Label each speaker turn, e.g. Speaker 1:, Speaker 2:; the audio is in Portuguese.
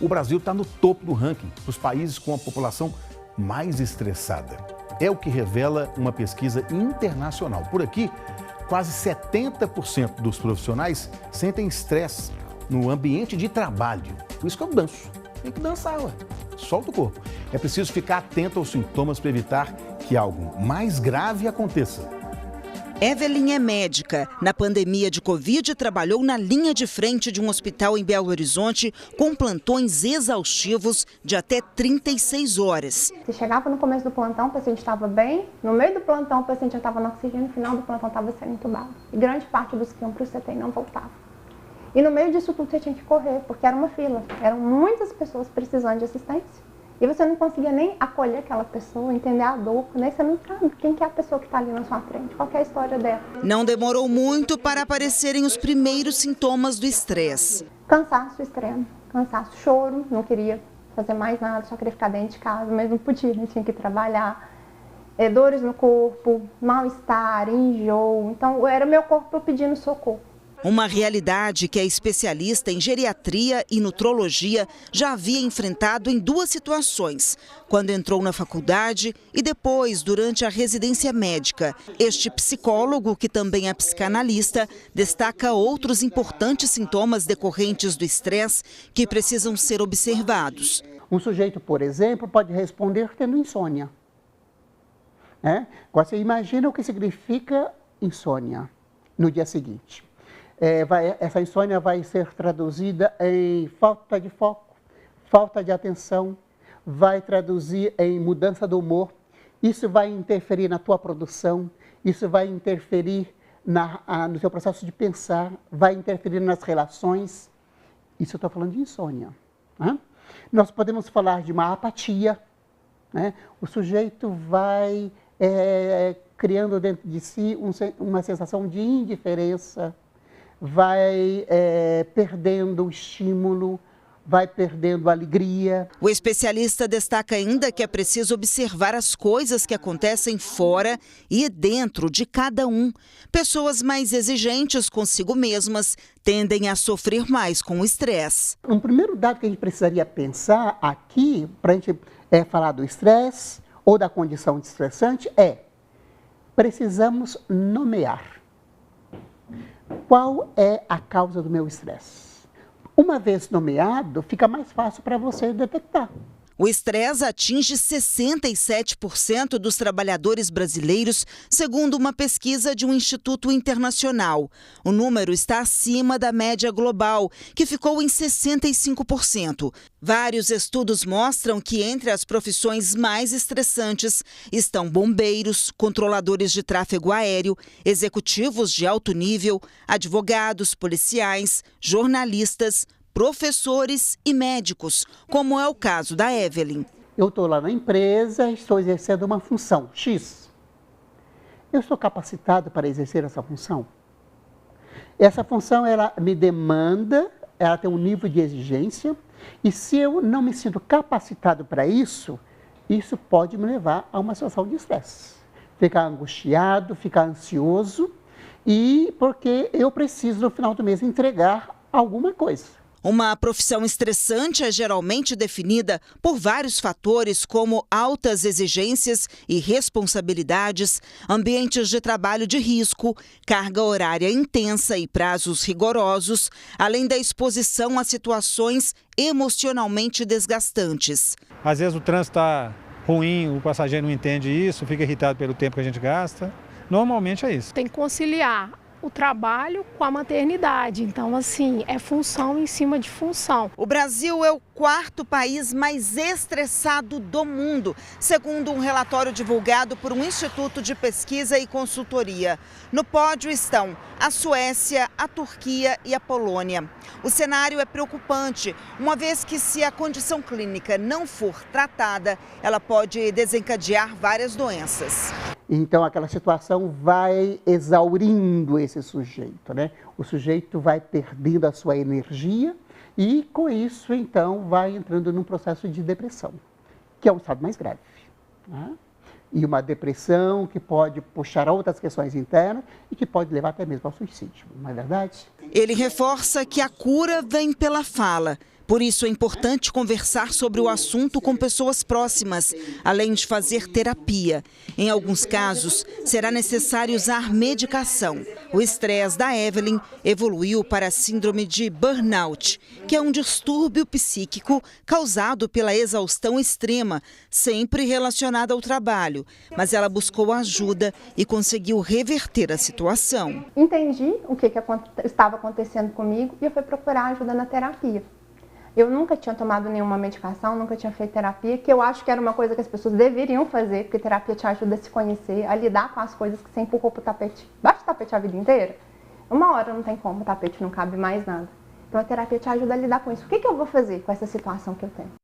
Speaker 1: O Brasil está no topo do ranking dos países com a população mais estressada. É o que revela uma pesquisa internacional. Por aqui, quase 70% dos profissionais sentem estresse no ambiente de trabalho. Por isso que eu danço. Tem que dançar, ué. Solta o corpo. É preciso ficar atento aos sintomas para evitar que algo mais grave aconteça.
Speaker 2: Evelyn é médica. Na pandemia de Covid, trabalhou na linha de frente de um hospital em Belo Horizonte com plantões exaustivos de até 36 horas.
Speaker 3: Você chegava no começo do plantão, o paciente estava bem, no meio do plantão o paciente já estava no oxigênio, no final do plantão estava sendo entubado. E grande parte dos que iam para o CTI não voltava. E no meio disso tudo você tinha que correr, porque era uma fila. Eram muitas pessoas precisando de assistência. E você não conseguia nem acolher aquela pessoa, entender a dor, nem você não sabe quem que é a pessoa que está ali na sua frente, qual que é a história dela.
Speaker 2: Não demorou muito para aparecerem os primeiros sintomas do estresse.
Speaker 3: Cansaço extremo, cansaço, choro, não queria fazer mais nada, só queria ficar dentro de casa, mas não podia, né? Tinha que trabalhar. Dores no corpo, mal-estar, enjoo, então era meu corpo pedindo socorro.
Speaker 2: Uma realidade que a especialista em geriatria e nutrologia já havia enfrentado em duas situações, quando entrou na faculdade e depois durante a residência médica. Este psicólogo, que também é psicanalista, destaca outros importantes sintomas decorrentes do estresse que precisam ser observados.
Speaker 4: Um sujeito, por exemplo, pode responder tendo insônia. Agora, você imagina o que significa insônia no dia seguinte. Essa insônia vai ser traduzida em falta de foco, falta de atenção, vai traduzir em mudança do humor. Isso vai interferir na tua produção, isso vai interferir no seu processo de pensar, vai interferir nas relações. Isso eu estou falando de insônia. Nós podemos falar de uma apatia. O sujeito vai criando dentro de si uma sensação de indiferença, vai perdendo o estímulo, vai perdendo a alegria.
Speaker 2: O especialista destaca ainda que é preciso observar as coisas que acontecem fora e dentro de cada um. Pessoas mais exigentes consigo mesmas tendem a sofrer mais com o estresse.
Speaker 4: Um primeiro dado que a gente precisaria pensar aqui, para a gente falar do estresse ou da condição de estressante, precisamos nomear. Qual é a causa do meu estresse? Uma vez nomeado, fica mais fácil para você detectar.
Speaker 2: O estresse atinge 67% dos trabalhadores brasileiros, segundo uma pesquisa de um instituto internacional. O número está acima da média global, que ficou em 65%. Vários estudos mostram que entre as profissões mais estressantes estão bombeiros, controladores de tráfego aéreo, executivos de alto nível, advogados, policiais, jornalistas, professores e médicos, como é o caso da Evelyn.
Speaker 4: Eu estou lá na empresa, estou exercendo uma função X. Eu estou capacitado para exercer essa função? Essa função, ela me demanda, ela tem um nível de exigência, e se eu não me sinto capacitado para isso, isso pode me levar a uma situação de estresse. Ficar angustiado, ficar ansioso, e porque eu preciso, no final do mês, entregar alguma coisa.
Speaker 2: Uma profissão estressante é geralmente definida por vários fatores, como altas exigências e responsabilidades, ambientes de trabalho de risco, carga horária intensa e prazos rigorosos, além da exposição a situações emocionalmente desgastantes.
Speaker 5: Às vezes o trânsito está ruim, o passageiro não entende isso, fica irritado pelo tempo que a gente gasta. Normalmente é isso.
Speaker 6: Tem que conciliar o trabalho com a maternidade, então assim, é função em cima de função.
Speaker 2: O Brasil é o quarto país mais estressado do mundo, segundo um relatório divulgado por um instituto de pesquisa e consultoria. No pódio estão a Suécia, a Turquia e a Polônia. O cenário é preocupante, uma vez que se a condição clínica não for tratada, ela pode desencadear várias doenças.
Speaker 4: Então, aquela situação vai exaurindo esse sujeito, O sujeito vai perdendo a sua energia e, com isso, então, vai entrando num processo de depressão, que é um estado mais grave. E uma depressão que pode puxar a outras questões internas e que pode levar até mesmo ao suicídio, não é verdade?
Speaker 2: Ele reforça que a cura vem pela fala. Por isso é importante conversar sobre o assunto com pessoas próximas, além de fazer terapia. Em alguns casos, será necessário usar medicação. O estresse da Evelyn evoluiu para a síndrome de burnout, que é um distúrbio psíquico causado pela exaustão extrema, sempre relacionada ao trabalho. Mas ela buscou ajuda e conseguiu reverter a situação.
Speaker 3: Entendi o que estava acontecendo comigo e eu fui procurar ajuda na terapia. Eu nunca tinha tomado nenhuma medicação, nunca tinha feito terapia, que eu acho que era uma coisa que as pessoas deveriam fazer, porque terapia te ajuda a se conhecer, a lidar com as coisas que você empurrou pro tapete. Bate o tapete a vida inteira. Uma hora não tem como, o tapete não cabe mais nada. Então a terapia te ajuda a lidar com isso. O que eu vou fazer com essa situação que eu tenho?